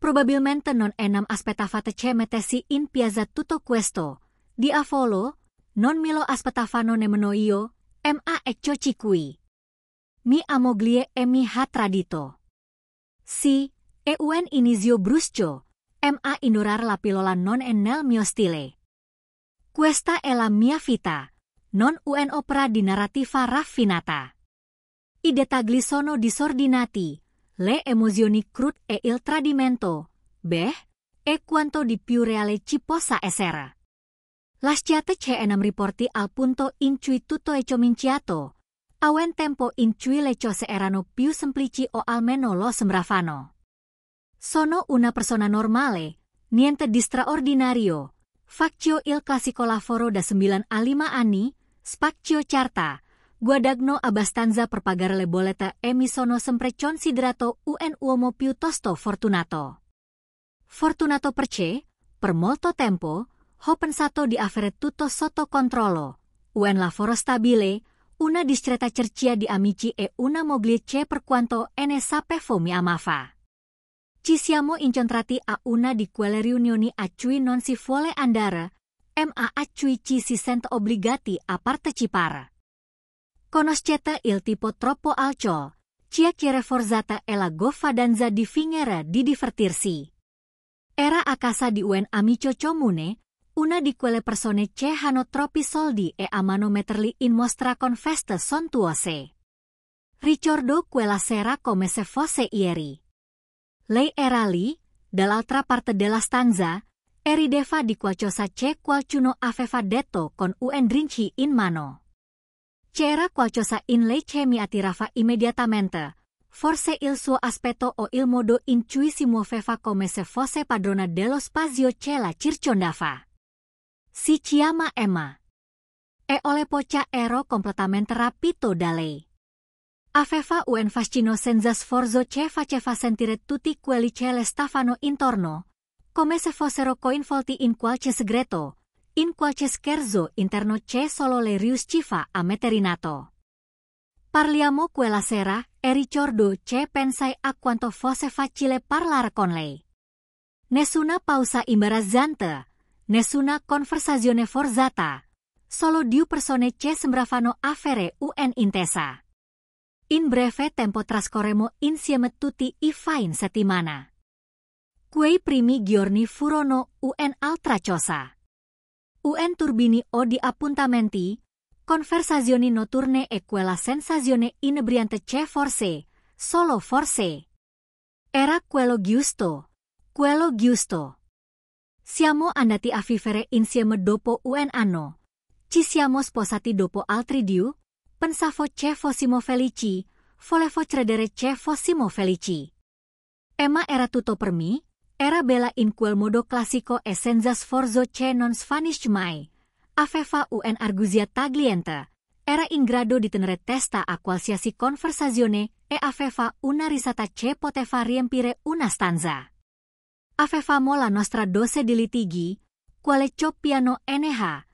Probabilmente non enam aspettavate che mettessi in piazza tutto questo. Di avolo, non me lo aspettavano nemmeno io, ma ecco qui. Mi amoglie e mi ha tradito. Sì, e un inizio brusco, ma ignorar la pillola non è nel mio stile. Questa è la mia vita, non un'opera di narrativa raffinata. I dettagli sono disordinati, le emozioni crude e il tradimento, beh, e quanto di più reale ci possa essere. Lasciate che enam riporti al punto in cui tutto è cominciato, a un tempo in cui le cose erano più semplici o almeno lo sembravano. Sono una persona normale, niente di straordinario. Faccio il classico lavoro da 9 a 5 anni, spaccio carta, guadagno abbastanza per pagare le bollette e mi sono sempre considerato un uomo piuttosto fortunato. Fortunato perché, per molto tempo, ho pensato di avere tutto sotto controllo, un lavoro stabile, una discreta cerchia di amici e una moglie che per quanto ne sapevo mi amava. Ci siamo incontrati a una di quelle riunioni a cui non si vuole andare, ma a cui ci si sente obbligati a partecipare. Conoscete il tipo troppo alto, chiacchiere forzate e la goffadanza di finire di divertirsi. Era a casa di un amico comune, una di quelle persone che hanno troppi soldi e amano metterli in mostra con feste sontuose. Ricordo quella sera come se fosse ieri. Lei era lì, dall'altra parte della stanza, e rideva di qualcosa che qualcuno aveva detto con un drink in mano. C'era qualcosa in lei che mi attirava immediatamente, forse il suo aspetto o il modo in cui si muoveva come se fosse padrona dello spazio che la circondava. Si chiama Emma. E olè poca ero completamente rapito da lei. Aveva un fascino senza sforzo che faceva sentire tutti quelli che le stavano intorno, come se fossero coinvolti in qualche segreto, in qualche scherzo interno che solo lei riusciva a mettere in atto. Parliamo quella sera e ricordo che pensai a quanto fosse facile parlare con lei. Nessuna pausa imbarazzante, nessuna conversazione forzata, solo due persone che sembravano avere un'intesa. In breve tempo trascorremmo insieme tutti i fine settimana. Quei primi giorni furono un'altra cosa. Un turbini o di appuntamenti, conversazioni notturne e quella sensazione inebriante che forse, solo forse, era quello giusto. Siamo andati a vivere insieme dopo un anno. Ci siamo sposati dopo altri 2. Pensavo che fossimo felici, volevo credere che fossimo felici. Emma era tutto per me, era bella in quel modo classico e senza sforzo che non svanisce mai. Aveva un'arguzia tagliente, era in grado di tenere testa a qualsiasi conversazione e aveva una risata che poteva riempire una stanza. Avevamo la nostra dose di litigi, quale piano NH,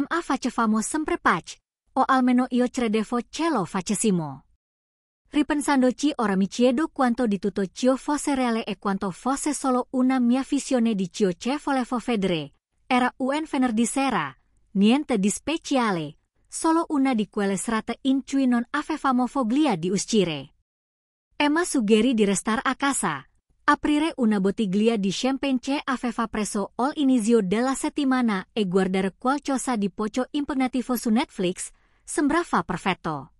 ma facevamo sempre pace, o almeno io credevo che lo facessimo. Ripensandoci ora mi chiedo quanto di tutto ciò fosse reale e quanto fosse solo una mia visione di ciò che volevo vedere. Era un venerdì sera, niente di speciale, solo una di quelle serate in cui non avevamo voglia di uscire. Emma suggerì di restare a casa, aprire una bottiglia di champagne che aveva preso all'inizio della settimana e guardare qualcosa di poco impegnativo su Netflix. Sembrava perfetto.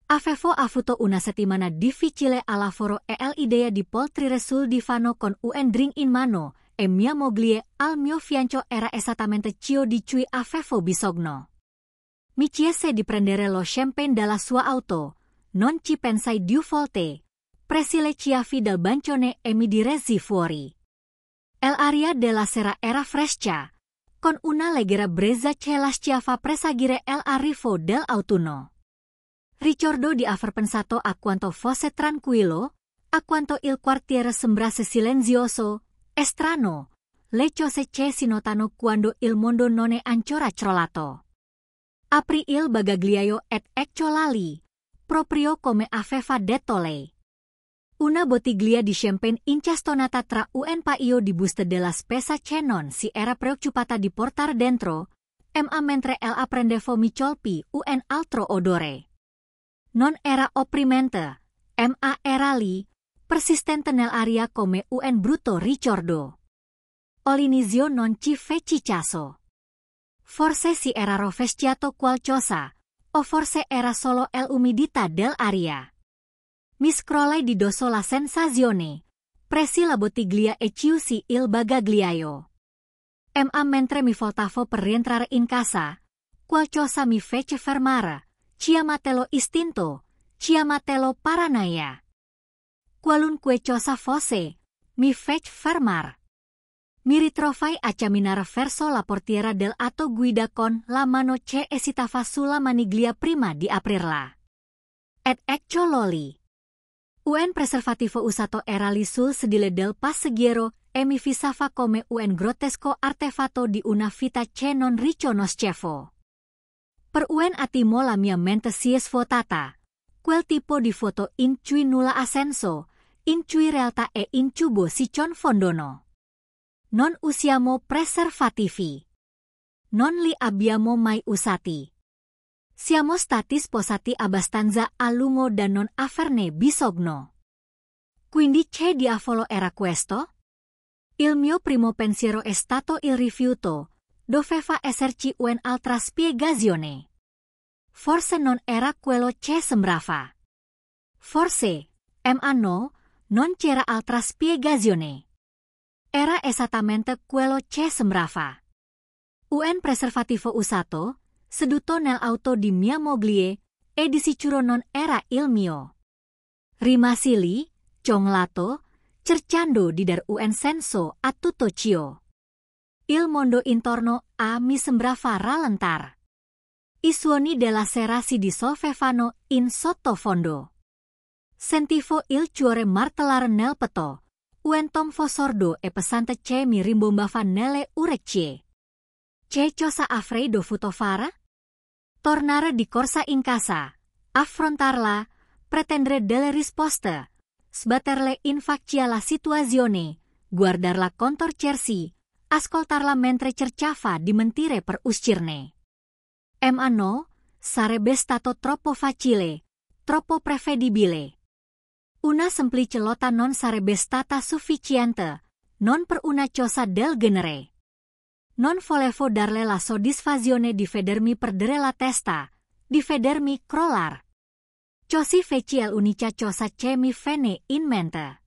Avevo avuto una settimana difficile al lavoro e l'idea di poltrire sul divano con un drink in mano e mia moglie al mio fianco era esattamente ciò di cui avevo bisogno. Mi chiese di prendere lo champagne dalla sua auto, non ci pensai 2 volte. Presi le chiavi del bancione e mi diresi fuori. L'aria della sera era fresca, con una leggera brezza che lasciava presagire l'arrivo dell'autunno. Ricordo di aver pensato a quanto fosse tranquillo, a quanto il quartiere sembrasse silenzioso, e strano, le cose che si notano quando il mondo non è ancora crollato. Aprì il bagagliaio ed ecco là lì, proprio come aveva detto lei. Una bottiglia di champagne incastonata tra un paio di buste della spesa che non si era preoccupata di portar dentro, ma mentre ella prendeva mi colpi un altro odore. Non era opprimente, ma era lì, persistente nell'aria come un brutto ricordo. All'inizio non ci feci caso. Forse si era rovesciato qualcosa, o forse era solo l'umidità dell'aria. Mi scrollai di dosso la sensazione, presi la bottiglia e chiusi il bagagliaio. Ma mentre mi voltavo per rientrare in casa, qualcosa mi fece fermare, chiamatelo istinto, chiamatelo paranoia. Qualunque cosa fosse, mi fece fermare. Mi ritrovai a camminare verso la portiera dell'auto guida con la mano che esitava sulla maniglia prima di aprirla. Ed ecco lì. Un preservativo usato era lì sul sedile del passeggero e mi fissava come un grottesco artefatto di una vita che non riconoscevo. Per un attimo la mia mente si è svuotata. Quel tipo di foto in cui nulla ha senso, in cui realtà e incubo si confondono. Non usiamo preservativi. Non li abbiamo mai usati. Siamo stati sposati abbastanza a lungo da non averne bisogno. Quindi che diavolo era questo? Il mio primo pensiero è stato il rifiuto. Doveva esserci un'altra spiegazione. Forse non era quello che sembrava. Forse, ma no, non c'era altra spiegazione. Era esattamente quello che sembrava. Un preservativo usato, seduto nell'auto di mia moglie, e di sicuro non era il mio. Rimasi lì, congelato, cercando di dare un senso a tutto ciò. Il mondo intorno a mi sembrava rallentar. I suoni della sera si dissolvevano in sottofondo. Sentivo il cuore martellare nel petto, un tonfo sordo e pesante che mi rimbombava nelle orecchie. Che cosa avrei dovuto fare? Tornare di corsa in casa, affrontarla, pretendere delle risposte, sbatterle in faccia la situazione, guardarla contorcersi, ascoltarla mentre cercava di mentire per uscirne. Ma no, sarebbe stato troppo facile, troppo prevedibile. Una semplice lotta non sarebbe stata sufficiente, non per una cosa del genere. Non volevo darle la soddisfazione di vedermi perdere la testa, di vedermi crollare. Così feci l'unica cosa che mi venne in mente.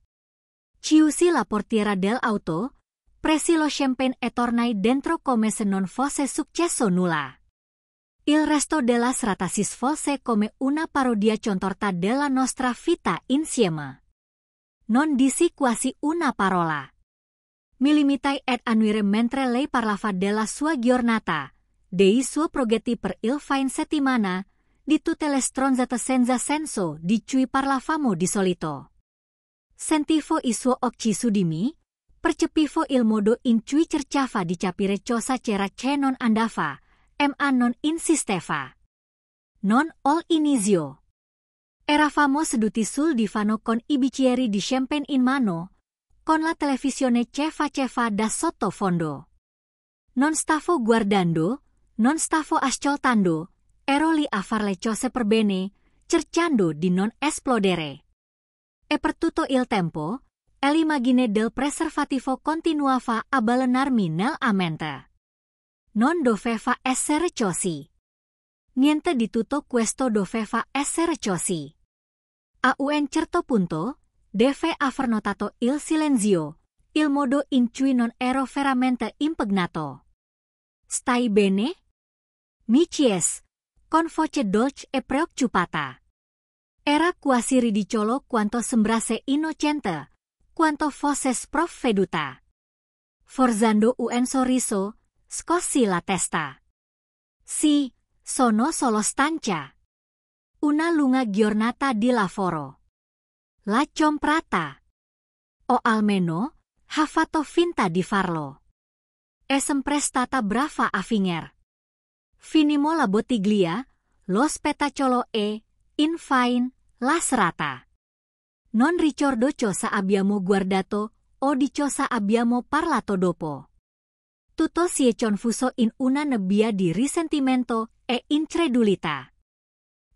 Chiusi la portiera dell'auto, presi lo champagne e tornai dentro come se non fosse successo nulla. Il resto della serata si svolse come una parodia contorta della nostra vita insieme. Non dissi quasi una parola. Mi limitai ad annuire mentre lei parlava della sua giornata, dei suoi progetti per il fine settimana, di tutte le stronzate senza senso di cui parlavamo di solito. Sentivo i suoi occhi su di me, percepivo il modo in cui cercava di capire cosa c'era che non andava, ma non insisteva. Non all'inizio. Eravamo seduti sul divano con i bicchieri di champagne in mano, con la televisione che faceva da sottofondo. Non stavo guardando, non stavo ascoltando, ero lì a fare le cose per bene, cercando di non esplodere. E per tutto il tempo, l'immagine del preservativo continuava a balenarmi nella mente. Non doveva essere così. Niente di tutto questo doveva essere così. A un certo punto, deve aver notato il silenzio, il modo in cui non ero veramente impegnato. Stai bene? Mi chiese, con voce dolce e preoccupata. Era quasi ridicolo quanto sembrasse innocente, quanto fosse sprovveduta. Forzando un sorriso, scossi la testa. Sì, sono solo stanca. Una lunga giornata di lavoro. L'ha comprata. O almeno, ha fatto finta di farlo. È sempre stata brava a fingere. Finimo la bottiglia, lo spettacolo e, infine, la serata. Non ricordo cosa abbiamo guardato o di cosa abbiamo parlato dopo. Tutto si è confuso in una nebbia di risentimento e incredulità.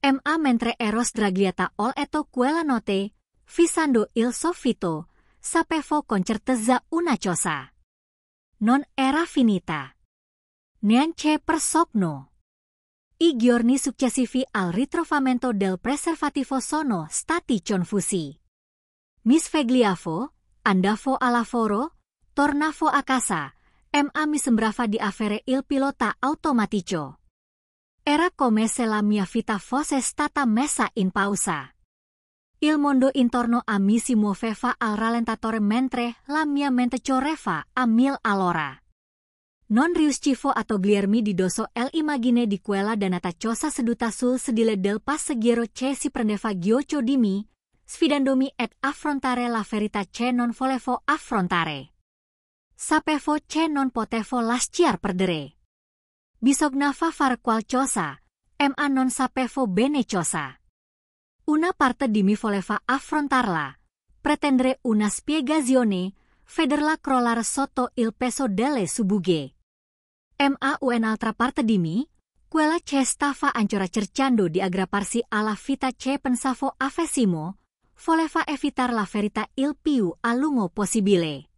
Ma mentre ero sdraiata oltre quella notte, fissando il soffitto, sapevo con certezza una cosa. Non era finita. Neanche per sogno. I giorni successivi al ritrovamento del preservativo sono stati confusi. Mi svegliavo, andavo al lavoro, tornavo a casa, ma mi sembrava di avere il pilota automatico. Era come se la mia vita fosse stata messa in pausa. Il mondo intorno a me si muoveva al rallentatore mentre la mia mente correva a 1000 all'ora. Non riuscivo a togliermi di dosso l'immagine di quella dannata cosa seduta sul sedile del passeggero che si prendeva ghiaccio di me, sfidandomi ad affrontare la verità che non volevo affrontare. Sapevo che non potevo lasciar perdere. Bisognava fare qualcosa, ma non sapevo bene cosa. Una parte di me voleva affrontarla, pretendere una spiegazione, vederla crollare sotto il peso delle sue bughe. Ma un'altra parte di me, quella che stava ancora cercando di aggrapparsi alla vita che pensavo avessimo, voleva evitare la verità il più a lungo possibile.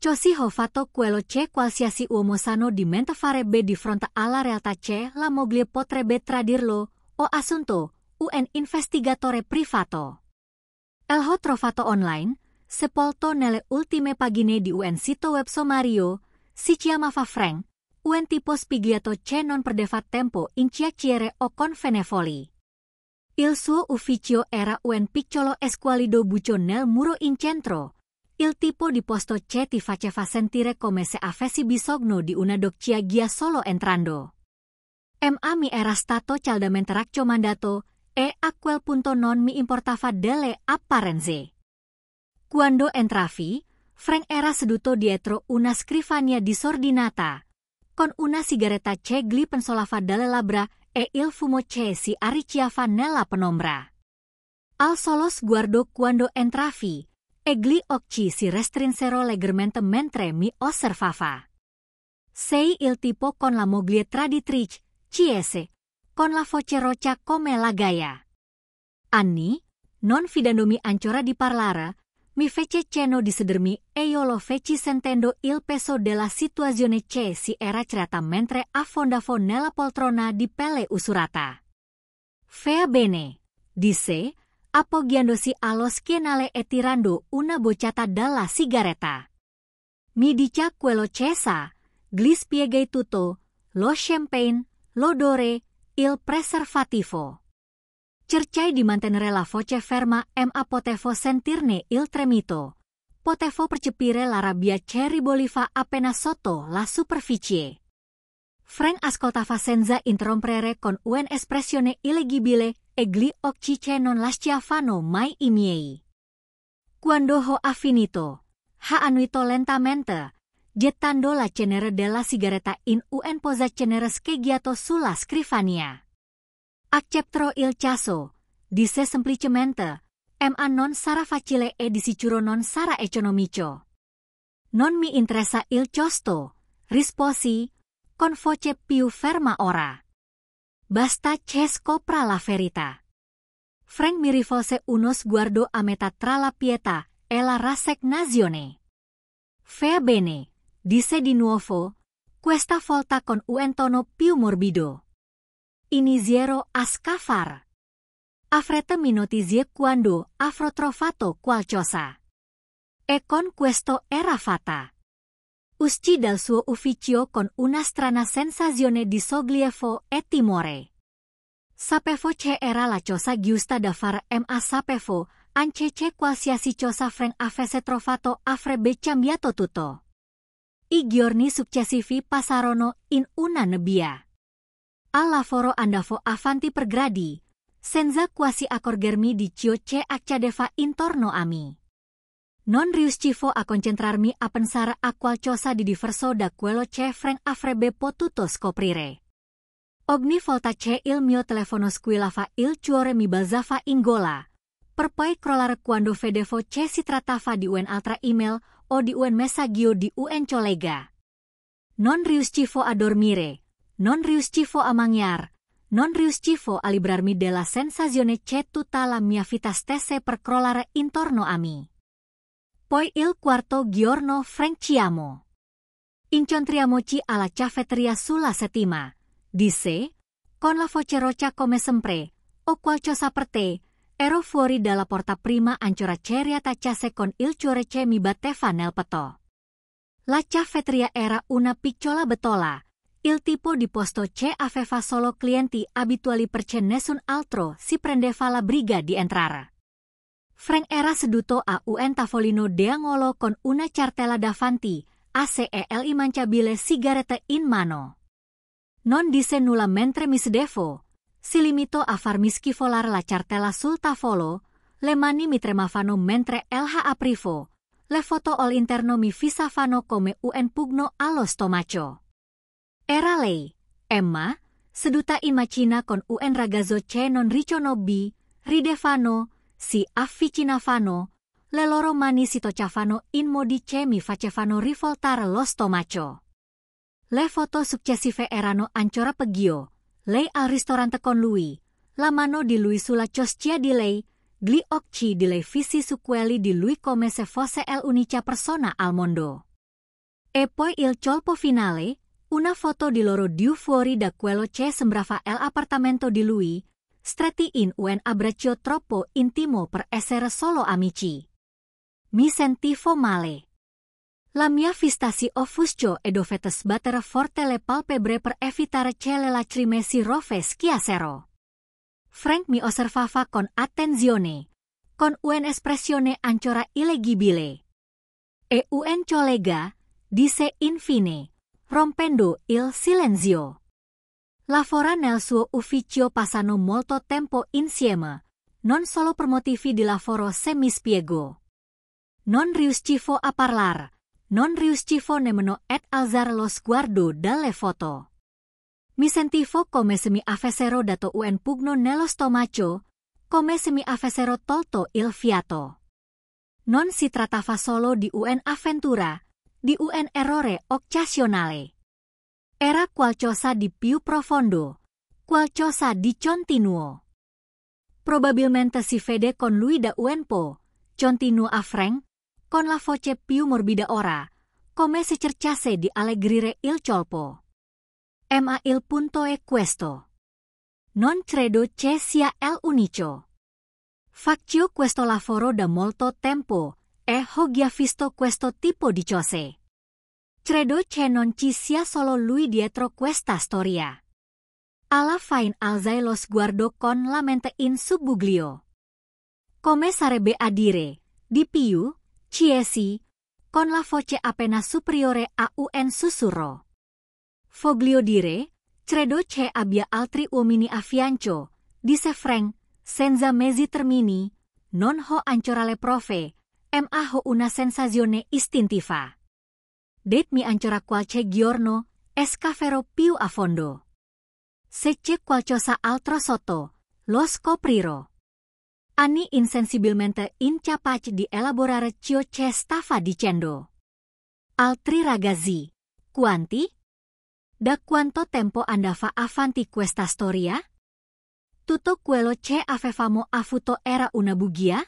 Così ho fatto quello che qualsiasi uomo sano di mente farebbe di fronte alla realtà che la moglie potrebbe tradirlo, ho assunto un investigatore privato. L'ho trovato online, sepolto nelle ultime pagine di un sito web sommario, si chiamava Frank, un tipo spigliato che non perdeva tempo in chiacchiere o convenevoli. Il suo ufficio era un piccolo squallido buco nel muro in centro, il tipo di posto che ti faceva sentire come se avessi bisogno di una doccia solo entrando. Ma mi era stato caldamente raccomandato e a quel punto non mi importava delle apparenze. Quando entravi, Frank era seduto dietro una scrivania disordinata, con una sigaretta che gli pensolava dalle labbra e il fumo che si arricciava nella penombra. Al solo sguardo quando entravi, e gli occhi si restrinsero leggermente mentre mi osservava. Sei il tipo con la moglie traditrice, CS, con la voce roccia come la Gaia. Anni, non fidandomi ancora di parlare, mi fece cenno di sedermi e io lo feci sentendo il peso della situazione che si era creata mentre affondavo nella poltrona di pelle usurata. Fea bene, disse, appoggiandosi allo schienale e tirando una bocciata dalla sigaretta. Mi dica quello che sa, gli spiegai tutto, lo champagne, l'odore, il preservativo. Cercai di mantenere la voce ferma ma potevo sentirne il tremito. Potevo percepire la rabbia che riboliva appena sotto la superficie. Frank ascoltava senza interrompere con un'espressione illeggibile e gli occhi che non lasciavano mai i miei. Quando ho finito, ha annuito lentamente, gettando la cenere della sigaretta in un posacenere scheggiato sulla scrivania. Acceptò il caso, disse semplicemente, ma non sarà facile e di sicuro non sarà economico. Non mi interessa il costo, risposi, con voce più ferma ora. Basta che scopra la verità. Frank mi rivolse uno sguardo a metà tra la pietà e la rassegnazione. Va bene, disse di nuovo, questa volta con un tono più morbido. Inizierò a scavare. Avrete mi notizie quando avrò trovato qualcosa. E con questo era fatta. Uscì dal suo ufficio con una strana sensazione di sollievo e timore. Sapevo che era la cosa giusta da fare ma sapevo anche che qualsiasi cosa Frank avesse trovato avrebbe cambiato tutto. I giorni successivi passarono in una nebbia. Al lavoro andavo avanti per gradi, senza quasi accorgermi di ciò che accadeva intorno a me. Non riuscivo a concentrarmi a pensare a qualcosa di diverso da quello che Frank avrebbe potuto scoprire. Ogni volta che il mio telefono squillava il cuore mi balzava in gola, per poi crollare quando vedevo che si trattava di un altra email o di un messaggio di un collega. Non riuscivo a dormire, non riuscivo a mangiare, non riuscivo a librarmi della sensazione che tutta la mia vita stesse per crollare intorno a me. Poi il quarto giorno Frank chiamò. Incontriamoci alla caffetteria sulla settima, disse, con la voce roca come sempre, o qualcosa per te. Ero fuori dalla porta prima ancora c'era tacciasse con il cuore che mi batteva nel petto. La caffetteria era una piccola bettola, il tipo di posto che aveva solo clienti abituali perché nessun altro si prendeva la briga di entrare. Frank era seduto a un tavolino d'angolo con una cartella davanti, ACELI manciabile sigarette in mano. Non disse nulla mentre mi sedevo. Si limitò a farmi schifolare la cartella sul tavolo, le mani mi tremavano mentre LH aprivo, le foto all'interno mi fissavano come un pugno allo stomaco. Era lei, Emma, seduta in macchina con un ragazzo che non riconobi, ridevano, si avvicinavano, le loro mani si toccavano in modi che mi facevano rivoltare lo stomaco. Le foto successive erano ancora peggio. Lei al ristorante con lui, la mano di lui sulla coscia di lei, gli occhi di lei fissi su quelli di lui come se fosse l'unica persona al mondo. E poi il colpo finale, una foto di loro due fuori da quello che sembrava l'appartamento di lui, stretti in un abbraccio troppo intimo per essere solo amici. Mi sentivo male. La mia vista si offuscò e dovette sbattere forte le palpebre per evitare che le lacrime si rovesciassero. Frank mi osservava con attenzione, con un'espressione ancora illeggibile. E un collega, disse infine, rompendo il silenzio. Lavora nel suo ufficio passano molto tempo insieme, non solo per motivi di lavoro se mi spiego. Non riuscivo a parlare. Non riuscivo nemmeno ad alzare lo sguardo dalle foto. Mi sentivo come se mi avessero dato un pugno nello stomaco, come se mi avessero tolto il fiato. Non si trattava solo di un'avventura, di un errore occasionale. Era qualcosa di più profondo, qualcosa di continuo. Probabilmente si vede con lui da un po', continuò a Frank, con la voce più morbida ora, come se cercasse di alleggerire il colpo. Ma il punto è questo. Non credo che sia l'unico. Faccio questo lavoro da molto tempo e ho già visto questo tipo di cose. Credo che non ci sia solo lui dietro questa storia. Alla fine alzai lo sguardo con la mente in subbuglio. Come sarebbe a dire, di più, Chiesi, con la voce appena superiore a un sussurro. Voglio dire, credo che abbia altri uomini a fianco, disse Frank, senza mezzi termini, non ho ancora le prove, ma ho una sensazione istintiva. Datemi ancora qualche giorno, scaverò più a fondo. Se c'è qualcosa altro sotto, lo scoprirò. Anni insensibilmente incapace di elaborare ciò che stava dicendo. Altri ragazzi, quanti? Da quanto tempo andava avanti questa storia? Tutto quello che avevamo avuto era una bugia?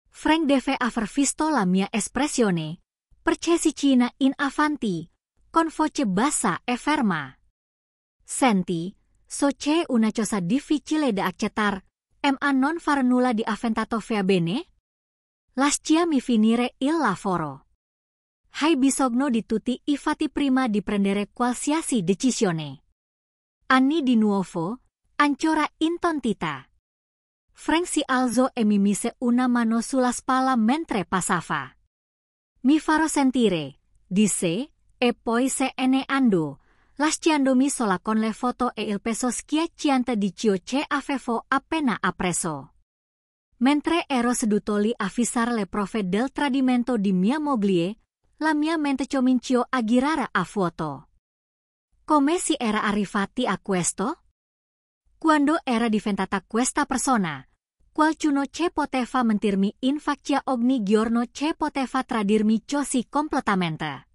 Frank deve aver visto la mia espressione, perché si china in avanti, con voce bassa e ferma. Senti, so c'è una cosa difficile da accettare, ma non far nulla di avventato va bene? Lasciami finire il lavoro. Hai bisogno di tutti I fatti prima di prendere qualsiasi decisione. Anni di nuovo, ancora intontita. Frank si alzò e mi mise una mano sulla spalla mentre passava. Mi farò sentire, disse, e poi se ne andò, lasciandomi sola con le foto e il peso schiacciante di ciò che avevo appena appreso. Mentre ero seduto lì a fissare le prove del tradimento di mia moglie, la mia mente cominciò a girare a vuoto. Come si era arrivati a questo? Quando era diventata questa persona? Qualcuno ce poteva mentirmi in faccia ogni giorno ce poteva tradirmi così completamente.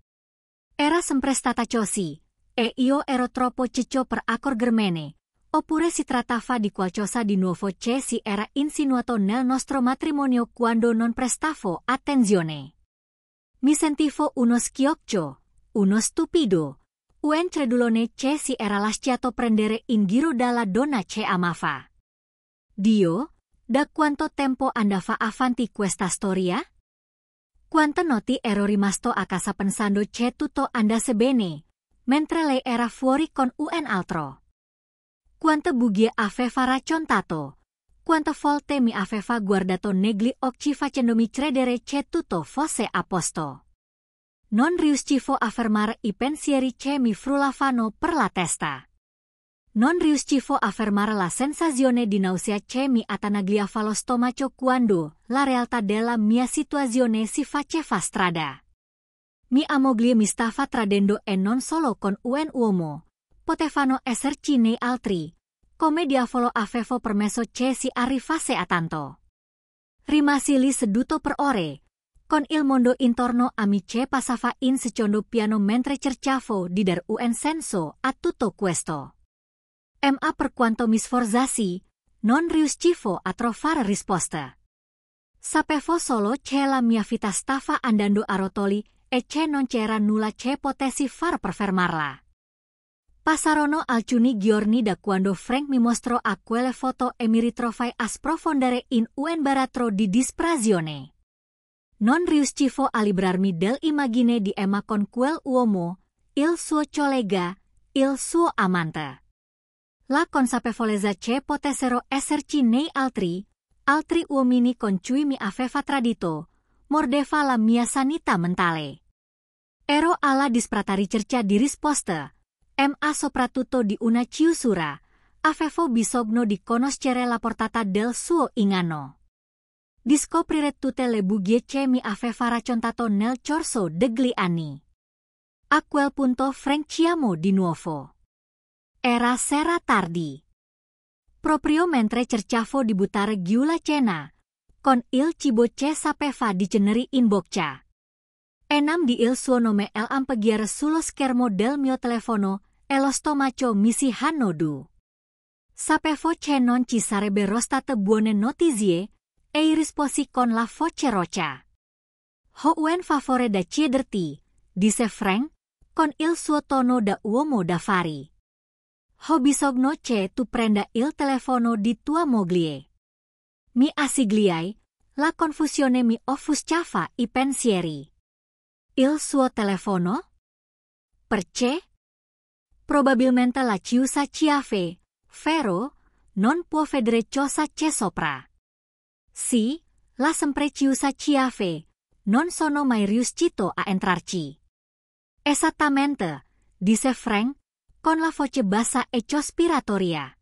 Era sempre stata così, e io ero troppo ciccio per accorgermene. Oppure si trattava di qualcosa di nuovo che si era insinuato nel nostro matrimonio quando non prestavo attenzione. Mi sentivo uno schioccio, uno stupido, un credulone che si era lasciato prendere in giro dalla donna che amava. Dio, da quanto tempo andava avanti questa storia? Quante notti ero rimasto a casa pensando che tutto andasse bene, mentre lei era fuori con un altro. Quante bugie aveva raccontato, quante volte mi aveva guardato negli occhi facendomi credere che tutto fosse a posto. Non riuscivo a fermare i pensieri che mi frullavano per la testa. Non riuscivo a fermare la sensazione di nausea che mi attanagliava lo stomaco quando la realtà della mia situazione si faceva strada. Mia moglie mi stava tradendo e non solo con un uomo. Potevano esserci nei altri. Come diavolo avevo permesso che si arrivasse a tanto? Rimasi lì seduto per ore, con il mondo intorno a me che passava in secondo piano mentre cercavo di dare un senso a tutto questo. Ma per quanto mi sforzassi, non riuscivo a trovare risposta. Sapevo solo che la mia vita stava andando a rotoli e che non c'era nulla che potessi fare per fermarla. Passarono alcuni giorni da quando Frank mi mostrò a quelle foto e mi ritrovai a sprofondere in un baratro di disperazione. Non riuscivo a librarmi dell'immagine di Emma con quel uomo, il suo collega, il suo amante. La consapevolezza che potessero esserci nei altri uomini con cui mi aveva tradito, mordeva la mia sanità mentale. Ero alla disperata ricerca di risposte, ma soprattutto di una chiusura, avevo bisogno di conoscere la portata del suo inganno. Discoprire tutte le bugie che mi aveva raccontato nel corso degli anni. A quel punto Frank chiamò di nuovo. Era sera tardi. Proprio mentre cercavo di buttare giù la cena, con il cibo che sapeva diceneri in bocca. Enam di il suo nome l'ampeggiare sullo schermo del mio telefono e lo stomaco mi si hanno. Sapevo che non ci sarebbero state buone notizie e risposi con la voce roca. Ho un favore da chiederti, disse Frank, con il suo tono da uomo d'affari. Ho bisogno che tu prenda il telefono di tua moglie. Mi assigliai, la confusione mi offuscava i pensieri. Il suo telefono? Perché? Probabilmente la chiusa chiave, vero? Non può vedere cosa c'è sopra. Sì, la sempre chiusa chiave. Non sono mai riuscito a entrarci. Esattamente, disse Frank, con la voce bassa e cospiratoria.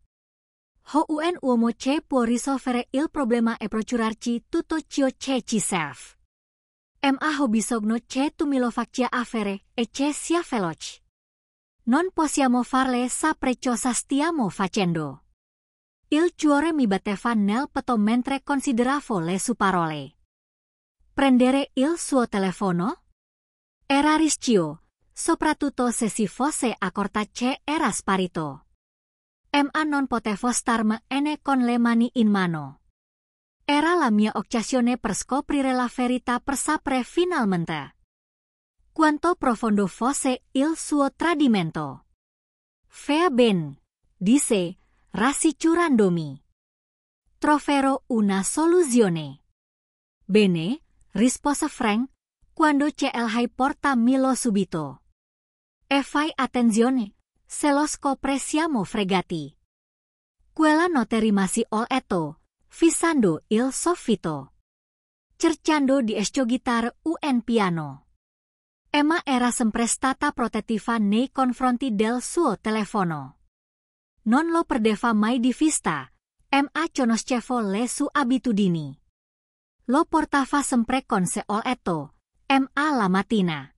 Ho un uomo che può risolvere il problema e procurarci tutto ciò che ci serve. Ma ho bisogno che tu me lo faccia avere e che sia veloce. Non possiamo farle sapere cosa stiamo facendo. Il cuore mi batteva nel petto mentre consideravo le sue parole. Prendere il suo telefono? Era rischio, soprattutto se si fosse accorta che era sparito. Ma non potevo starmene con le mani in mano. Era la mia occasione per scoprire la verità per sapere finalmente quanto profondo fosse il suo tradimento. Va bene, disse, rassicurandomi. Troverò una soluzione. Bene, rispose Frank, quando CLH portamelo subito. E fai attenzione, se lo scopre siamo fregati. Quella notte rimasi ol'etto, fissando il soffitto. Cercando di escogitare un piano. Emma era sempre stata protettiva nei confronti del suo telefono. Non lo perdeva mai di vista, ma conoscevo le sue abitudini. Lo portava sempre con sé ol'etto, ma la mattina.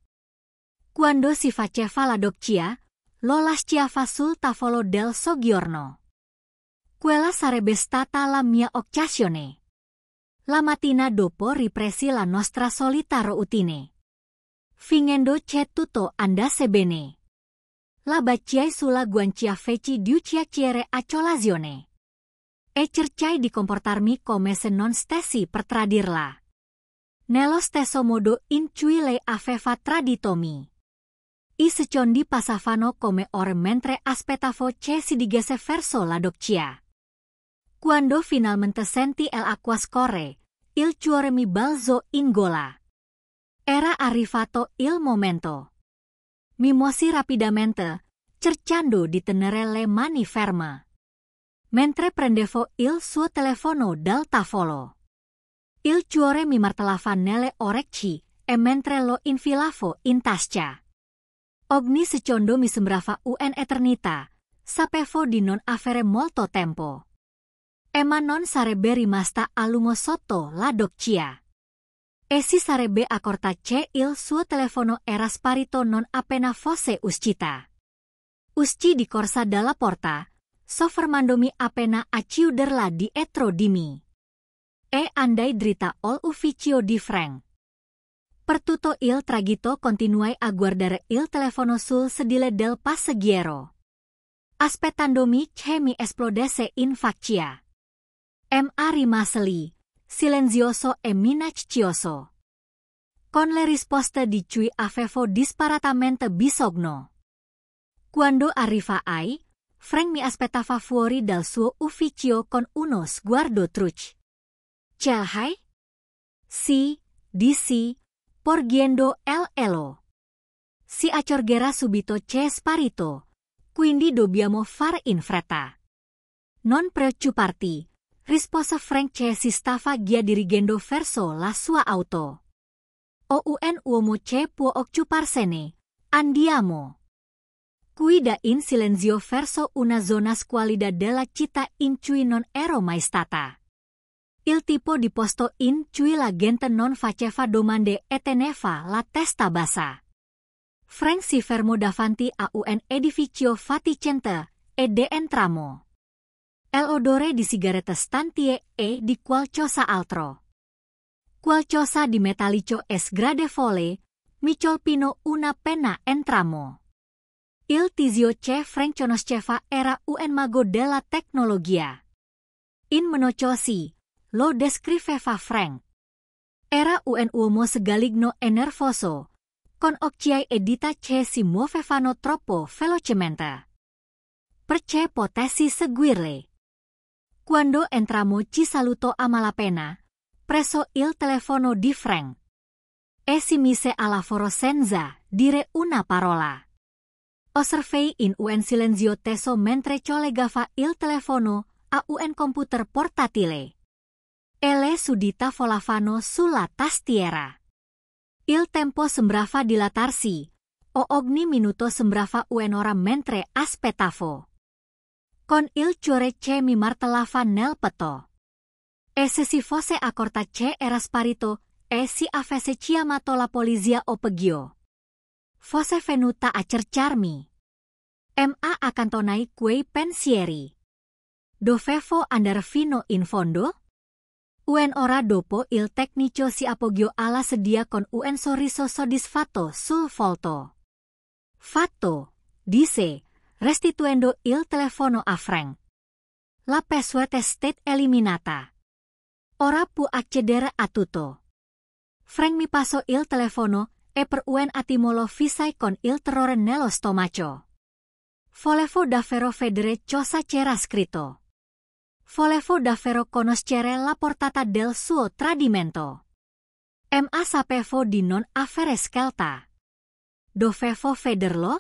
Quando si faceva la doccia, lo lasciava sul tavolo del soggiorno. Quella sarebbe stata la mia occasione. La mattina dopo ripresi la nostra solita routine. Fingendo c'è tutto andasse bene. La baciai sulla guancia feci due chiacchiere a colazione. E cercai di comportarmi come se non stessi per tradirla. Nello stesso modo in cui lei aveva tradito me. I secondi passavano come ore mentre aspettavo che si digesse verso la doccia. Quando finalmente senti l'acqua scorre, il cuore mi balzò in gola. Era arrivato il momento. Mi mossi rapidamente, cercando di tenere le mani ferme. Mentre prendevo il suo telefono dal tavolo. Il cuore mi martellava nelle orecchie e mentre lo infilavo in tasca. Ogni secondo mi sembrava un'eternità. Sapevo di non avere molto tempo. Emma non sarebbe rimasta a lungo sotto la doccia. E si sarebbe accorta che il suo telefono era sparito non appena fosse uscita. Uscì di corsa dalla porta, soffermandomi appena a chiuderla dietro di me. E andai dritta all'ufficio di Frank. Per tutto il tragitto continuai a guardare il telefono sul sedile del passeggero. Aspettandomi che mi esplodesse in faccia. Ma rimase lì, silenzioso e minaccioso. Con le risposte di cui avevo disparatamente bisogno. Quando arrivai, Frank mi aspettava fuori dal suo ufficio con uno sguardo truce. Hai? Sì, dissi, porgendo elo. Si accorgerà subito che è sparito, quindi dobbiamo fare in fretta. Non preoccuparti, rispose Frank che si stava già dirigendo verso la sua auto. O un uomo che può occuparsene, andiamo. Guida in silenzio verso una zona squallida della città in cui non ero mai stata. Il tipo di posto in cui la gente non faceva domande e teneva la testa bassa. Frank si fermò davanti a un edificio fatiscente ed entramo. L'odore di sigarette stantie e di qualcosa altro. Qualcosa di metallico e sgradevole mi colpino una pena entramo. Il tizio che Frank conosceva era un mago della tecnologia. In menocosi, lo descriveva Frank. Era un uomo scaligno e nervoso, con occhi e dita che si muovevano troppo velocemente. Perché potessi seguirle. Quando entramo ci salutò a malapena, preso il telefono di Frank. E si mise a lavoro senza dire una parola. Osservai in un silenzio teso mentre collegava il telefono a un computer portatile. E le sudita volavano sulla tastiera. Il tempo sembrava dilatarsi, o ogni minuto sembrava un'ora mentre aspettavo. Con il cuore che mi martellava nel petto. E se si fosse accorta che era sparito, e si avesse chiamato la polizia o peggio. Fosse venuta a cercarmi. Ma accantonai quei pensieri. Dovevo andare fino in fondo? Un'ora dopo il tecnico si appoggiò alla sedia con un sorriso soddisfatto sul volto. Fatto, disse, restituendo il telefono a Frank. La password è stata eliminata. Ora può accedere a tutto. Frank mi passò il telefono e per un attimo lo fissai con il terrore nello stomaco. Volevo davvero vedere cosa c'era scritto. Volevo davvero conoscere la portata del suo tradimento. Ma sapevo di non avere scelta. Dovevo vederlo?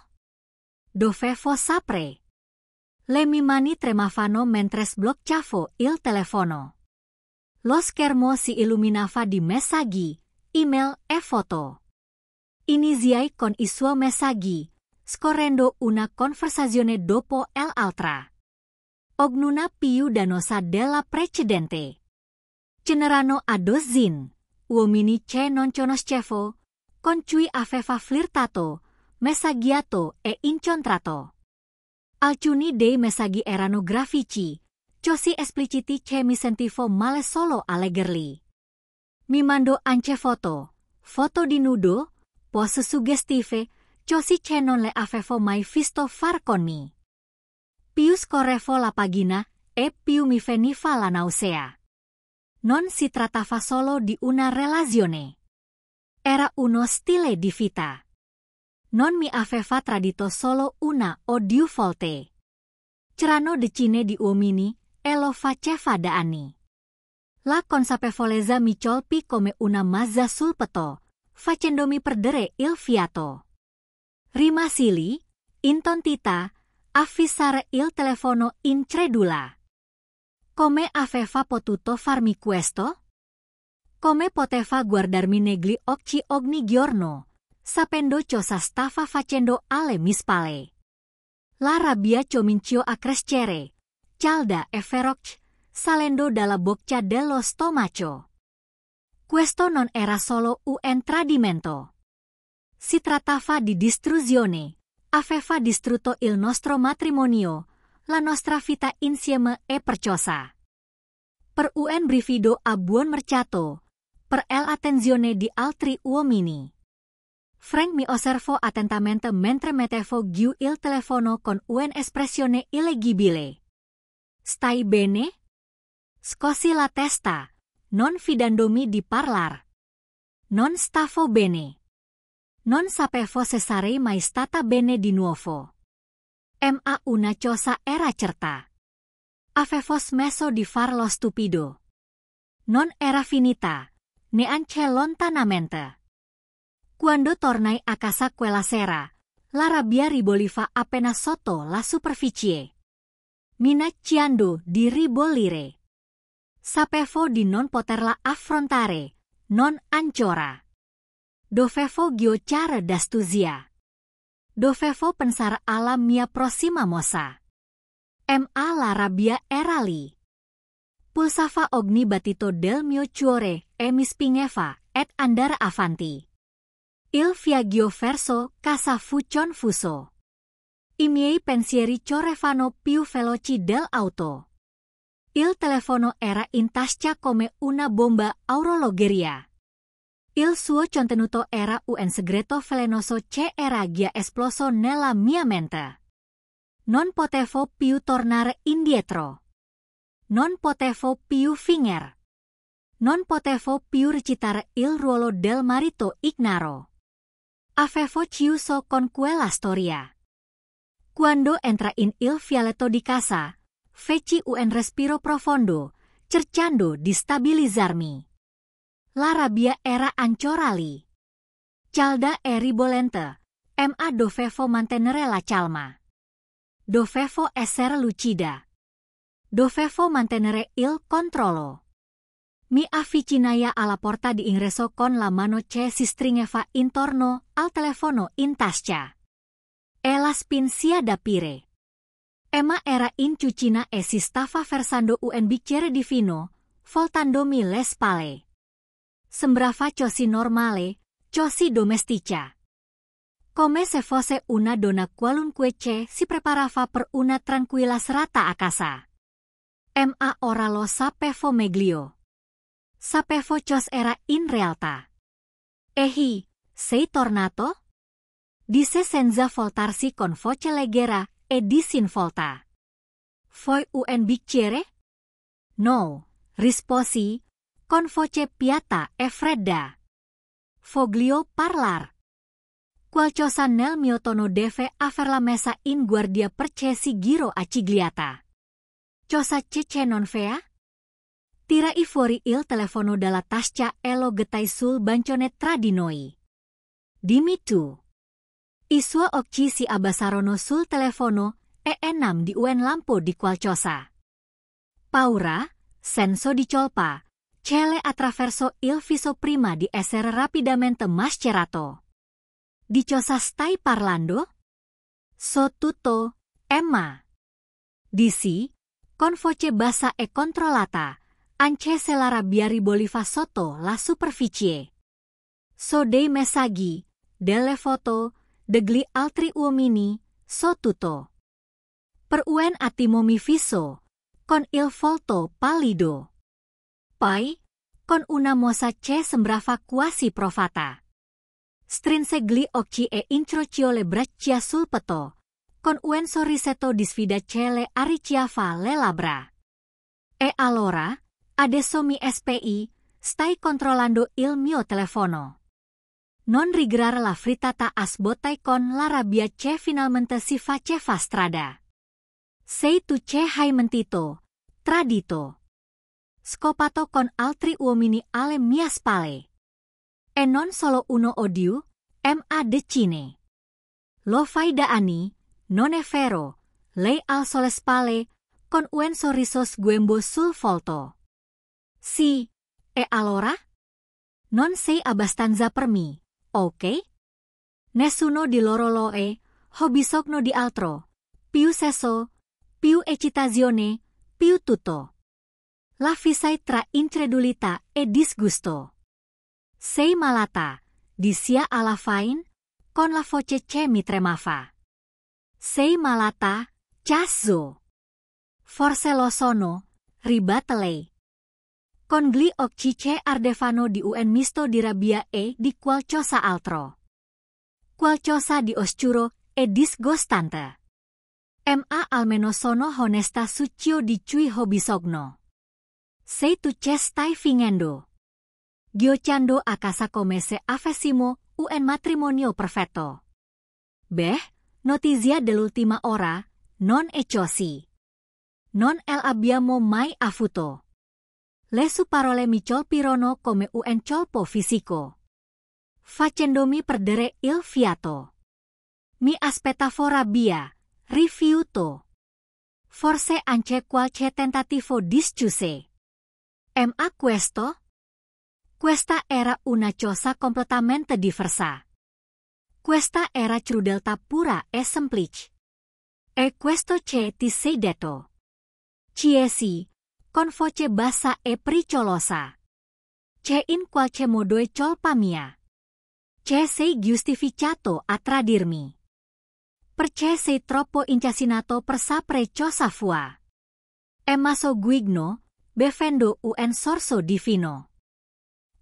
Dovevo sapere. Le mie mani tremavano mentre sbloccavo il telefono. Lo schermo si illuminava di messaggi, email e foto. Iniziai con i suoi messaggi, scorrendo una conversazione dopo l'altra. Ognuna più danosa della precedente. C'erano a dozzine, uomini che non conoscevo, con cui aveva flirtato, messaggiato e incontrato. Alcuni dei messaggi erano grafici, Ciosi espliciti che mi sentivo male solo alleggerli. Mi mando anche foto di nudo, pose suggestive, ciosi che non le avevo mai visto far con me. Più scorrevo la pagina, e più mi veniva la nausea. Non si trattava solo di una relazione. Era uno stile di vita. Non mi aveva tradito solo una o due volte. C'erano decine di uomini, e lo faceva da anni. La consapevolezza mi colpì come una mazza sul petto, facendomi perdere il fiato. Rimasi intontita, a fissare il telefono incredula. Come aveva potuto farmi questo? Come poteva guardarmi negli occhi ogni giorno, sapendo cosa stava facendo alle mie spalle? La rabbia cominciò a crescere, calda e feroce, salendo dalla bocca dello stomaco. Questo non era solo un tradimento. Si trattava di distruzione. Aveva distrutto il nostro matrimonio, la nostra vita insieme e percossa. Per un brivido a buon mercato, per l'attenzione di altri uomini. Frank mi osservò attentamente mentre mettevo giù il telefono con un'espressione illegibile. Stai bene? Scossi la testa, non fidandomi di parlar. Non stavo bene. Non sapevo se sarei mai stata bene di nuovo. Ma una cosa era certa. Avevo smesso di far lo stupido. Non era finita, neanche lontanamente. Quando tornai a casa quella sera, la rabbia riboliva appena sotto la superficie. Minacciando di ribollire. Sapevo di non poterla affrontare, non ancora. Dovevo ghiocciare d'astuzia. Dovevo pensare alla mia prossima mossa. Ma la rabbia era lì. Pulsava ogni battito del mio cuore e mi spingeva et andare avanti. Il viaggio verso casa fu confuso. I miei pensieri correvano più veloci dell'auto. Il telefono era in tasca come una bomba a orologeria. Il suo contenuto era un segreto velenoso che era già esploso nella mia mente. Non potevo più tornare indietro. Non potevo più fingere. Non potevo più recitare il ruolo del marito ignaro. Avevo chiuso con quella storia. Quando entrai in il vialetto di casa, feci un respiro profondo, cercando di stabilizzarmi. La rabbia era ancora lì. Calda e ribolente, ma dovevo mantenere la calma. Dovevo essere lucida. Dovevo mantenere il controllo. Mi avvicinai alla porta di ingresso con la mano che si stringeva intorno al telefono in tasca. E la spinsia d'apire. Emma era in cucina e si stava versando un bicchiere di vino, voltandomi le spalle. Sembrava così normale, così domestica. Come se fosse una donna qualunque che si preparava per una tranquilla serata a casa. Ma ora lo sapevo meglio. Sapevo cos era in realtà. Ehi, sei tornato? Disse senza voltarsi con voce leggera e disinvolta. Vuoi un bicchiere? No, risposi, con voce piatta e fredda. Voglio parlar. Qualcosa nel mio tono deve aver la messa in guardia perché si giro accigliata. Cosa che non vea? Tirai fuori il telefono dalla tasca e lo gettai sul bancone tra di noi. Dimmi tu. I suoi occhi si abbassarono sul telefono e enam di un lampo di qualcosa. Paura, senso di colpa, che le attraverso il viso prima di essere rapidamente macerato. Di cosa stai parlando? So tutto, Emma. Dissi, con voce bassa e controllata, anche se la rabbia riboliva sotto la superficie. So dei messaggi, delle foto, degli altri uomini, so tutto. Per un attimo mi fisso, con il volto pallido. Poi, con una mossa che sembrava quasi provata. Strinse gli occhi e incroció le braccia sul petto, con un sorrisetto di sfida che le arricciava le labbra. E allora, adesso mi spi, stai controllando il mio telefono. Non rigrar la frittata sbottai con la rabbia che finalmente si faceva strada. Sei tu che hai mentito, tradito. Scopato con altri uomini alle mie spalle. E non solo uno odio, ma decine. Lo fai da anni, non è vero, lei alzò le spalle, con un sorriso sguembo sul volto. Sì, e allora? Non sei abbastanza per me, ok? Nessuno di loro lo è, ho bisogno di altro, più sesso, più eccitazione, più tutto. La fissai tra incredulità e disgusto. Sei malata, disse alla fine, con la voce che mi tremava. Sei malata, cazzo. Forse lo sono, ribatte lei. Con gli occhi che ardevano di un misto di rabbia e di qualcosa altro. Qualcosa di oscuro e disgustante. Ma almeno sono onesta su ciò di cui ho bisogno. Sei tu che stai fingendo. Giocando a casa come se avessimo un matrimonio perfetto. Beh, notizia dell'ultima ora, non è così. Non abbiamo mai avuto. Le sue parole mi colpirono come un colpo fisico. Facendomi perdere il fiato. Mi aspettavo rabbia, rifiuto. Forse anche qualche tentativo discusse. Ma questo? Questa era una cosa completamente diversa. Questa era crudeltà pura e semplice. E questo che ti sei detto. Chiesi, con voce bassa e pericolosa. Che in qualche modo è colpa mia. Che sei giustificato a tradirmi. Perché sei troppo incasinato per sapere cosa fua. E maso guigno, bevendo un sorso divino.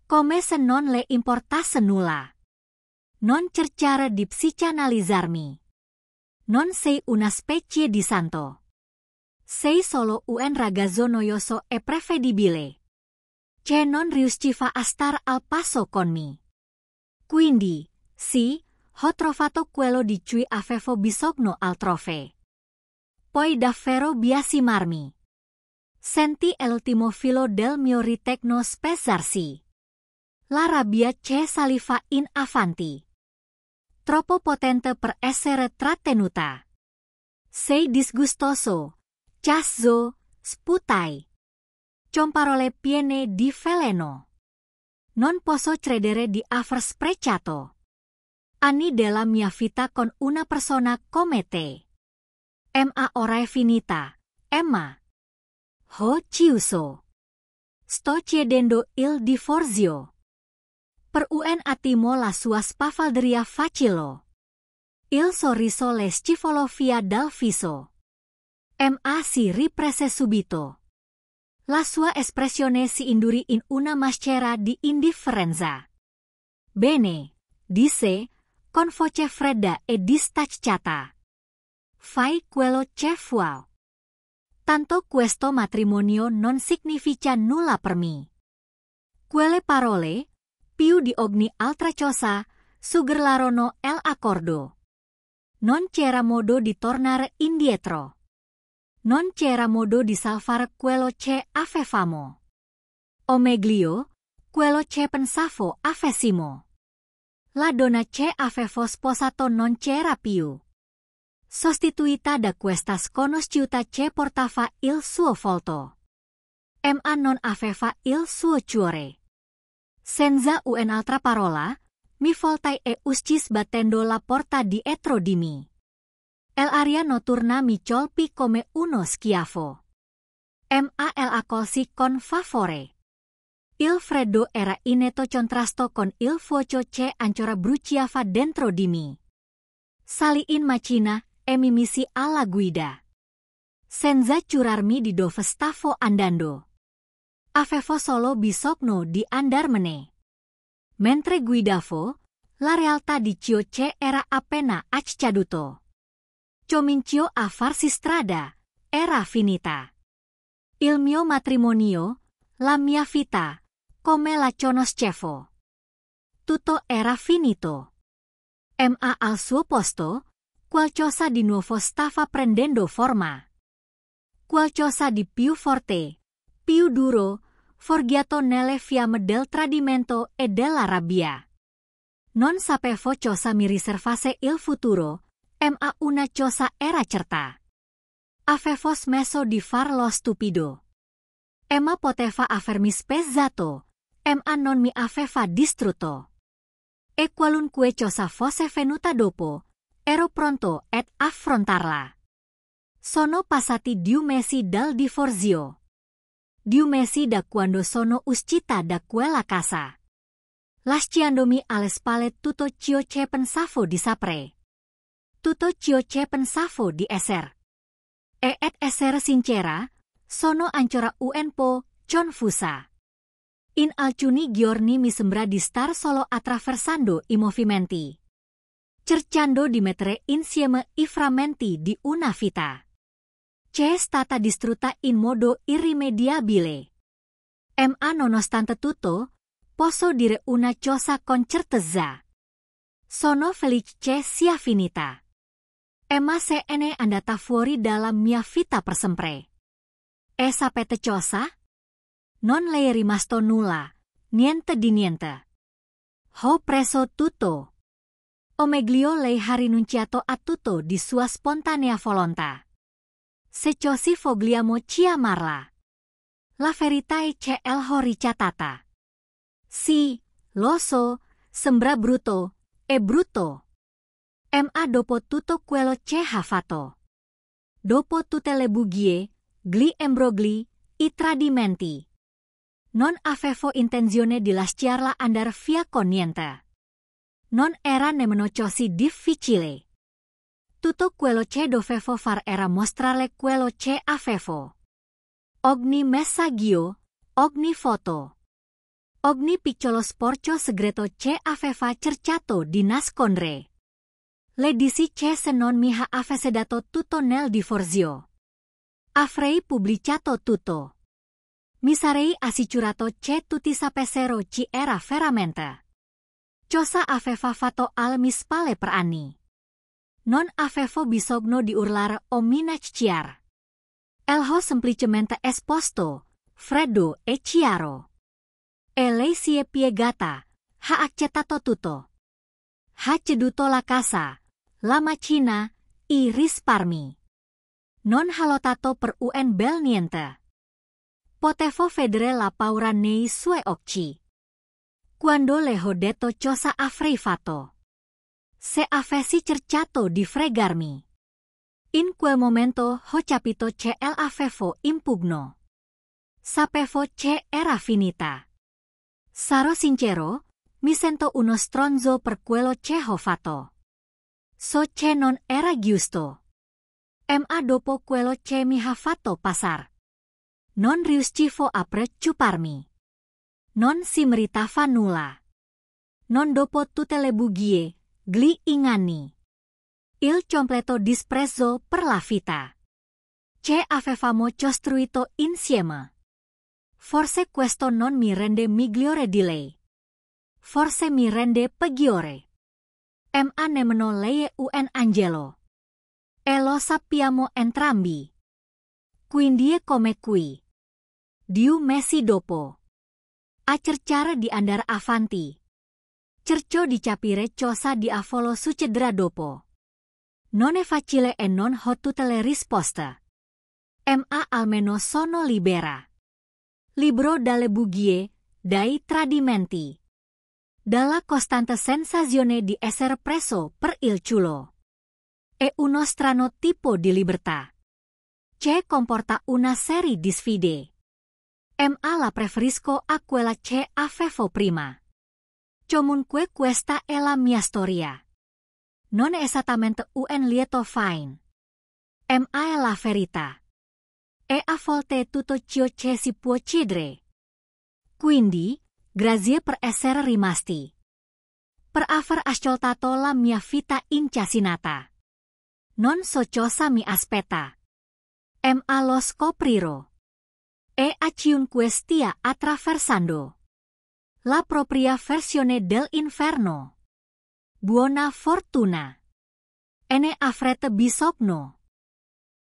Come se non le importasse nulla. Non cercare di psicanalizzarmi. Non sei una specie di santo. Sei solo un ragazzo noioso e prevedibile. Che non riusciva a star al passo con me. Quindi, sì, ho trovato quello di cui avevo bisogno altrove. Poi davvero biasimarmi. Sentì l'ultimo filo del mio ritegno spezzarsi. La rabbia che saliva in avanti. Troppo potente per essere trattenuta. Sei disgustoso, cazzo, sputai. Parole piene di veleno. Non posso credere di aver sprecato anni della mia vita con una persona come te. Ma ora è finita, Emma. Ho chiuso. Sto chiedendo il divorzio. Per un attimo la sua spavalderia vacillò. Il sorriso le scivolò via dal viso. Ma si riprese subito. La sua espressione si indurì in una maschera di indifferenza. Bene, disse, con voce fredda e distacciata. Fai quello che vuoi. Tanto questo matrimonio non significa nulla per me. Quelle parole, più di ogni altra cosa, suggellarono l'accordo. Non c'era modo di tornare indietro. Non c'era modo di salvare quello che avevamo. O meglio, quello che pensavo avessimo. La donna che avevo sposato non c'era più. Sostituita da questa sconosciuta che portava il suo volto. Ma non aveva il suo cuore. Senza un'altra parola, mi voltai e uscis battendo la porta dietro di me. L'aria notturna mi colpì come uno schiaffo. Ma la colsi con favore. Il freddo era in netto contrasto con il fuoco che ancora bruciava dentro di me. Salì in macchina e mi misi alla guida. Senza curarmi di dove stavo andando. Avevo solo bisogno di andarmene. Mentre guidavo, la realtà di ciò che era appena accaduto. Comincio a farsi strada, era finita. Il mio matrimonio, la mia vita, come la conoscevo. Tutto era finito. Ma al suo posto, qualcosa di nuovo stava prendendo forma. Qualcosa di più forte, più duro, forgiato nelle fiamme del tradimento e della rabbia. Non sapevo cosa mi riservasse il futuro, ma una cosa era certa. Avevo smesso di far lo stupido. Ma poteva avermi spezzato, ma non mi aveva distrutto. E qualunque cosa fosse venuta dopo, ero pronto ad affrontarla. Sono passati 2 mesi dal divorzio. 2 mesi da quando sono uscita da quella casa. Lasciandomi alle spalle tutto ciò che pensavo di sapere. Tutto ciò che pensavo di essere. E ad essere sincera, sono ancora un po' confusa. In alcuni giorni mi sembra di star solo attraversando i movimenti. Cercando di mettere insieme i frammenti di una vita. Che è stata distrutta in modo irrimediabile. Ma nonostante tutto, posso dire una cosa con certezza. Sono felice che sia finita. Ma se ne è andata fuori dalla mia vita per sempre. E sapete cosa? Non le è rimasto nulla, niente di niente. Ho preso tutto. Omeglio lei ha rinunciato a tutto di sua spontanea volontà. Se così vogliamo chiamarla. La verità è che l'ho ricattata. Sì, lo so, sembra brutto, è brutto. Ma dopo tutto quello che ha fatto. Dopo tutte le bugie, gli imbrogli, i tradimenti. Non avevo intenzione di lasciarla andare via con niente. Non era nemmeno così difficile. Tutto quello che dovevo fare era mostrarle quello che avevo. Ogni messaggio, ogni foto. Ogni piccolo sporco segreto che aveva cercato di nascondere. Le dissi che se non mi avesse dato tutto nel divorzio. Avrei pubblicato tutto. Mi sarei assicurato che tutti sapessero chi era veramente. Cosa aveva fatto alle mie spalle per anni. Non avevo bisogno di urlare o minacciare. L'ho semplicemente esposto, freddo e chiaro. E lei si è piegata, ha accettato tutto. Ha ceduto la casa, la macchina, i risparmi. Non ha lottato per un bel niente. Potevo vedere la paura nei suoi occhi. Quando le ho detto cosa avrei fatto. Se avessi cercato di fregarmi. In quel momento ho capito che l'avevo impugno. Sapevo che era finita. Sarò sincero, mi sento uno stronzo per quello che ho fatto. So che non era giusto. Ma dopo quello che mi ha fatto passare. Non riuscivo a preoccuparmi. Non si meritava nulla. Non dopo tutte le bugie, gli inganni. Il completo disprezzo per la vita. Che avevamo costruito insieme. Forse questo non mi rende migliore di lei. Forse mi rende peggiore. Ma nemmeno lei è un angelo. E lo sappiamo entrambi. Quindi è come qui. 2 mesi dopo. A cercare di andare avanti. Cerco di capire cosa diavolo succederà dopo. Non è facile e non ho tutte le risposte. Ma almeno sono libera. Libero dalle bugie, dai tradimenti. Dalla costante sensazione di essere preso per il culo. È uno strano tipo di libertà. Che comporta una serie di sfide. Ma la preferisco a quella che avevo prima. Comunque questa è la mia storia. Non è esattamente un lieto fine. Ma è la verità. e a volte tutto ciò che si può chiedere. Quindi, grazie per essere rimasti. Per aver ascoltato la mia vita incassinata. Non so cosa mi aspetta. Ma lo scoprirò. E a chiunque stia attraversando la propria versione dell'inferno. Buona fortuna. E ne avrete bisogno.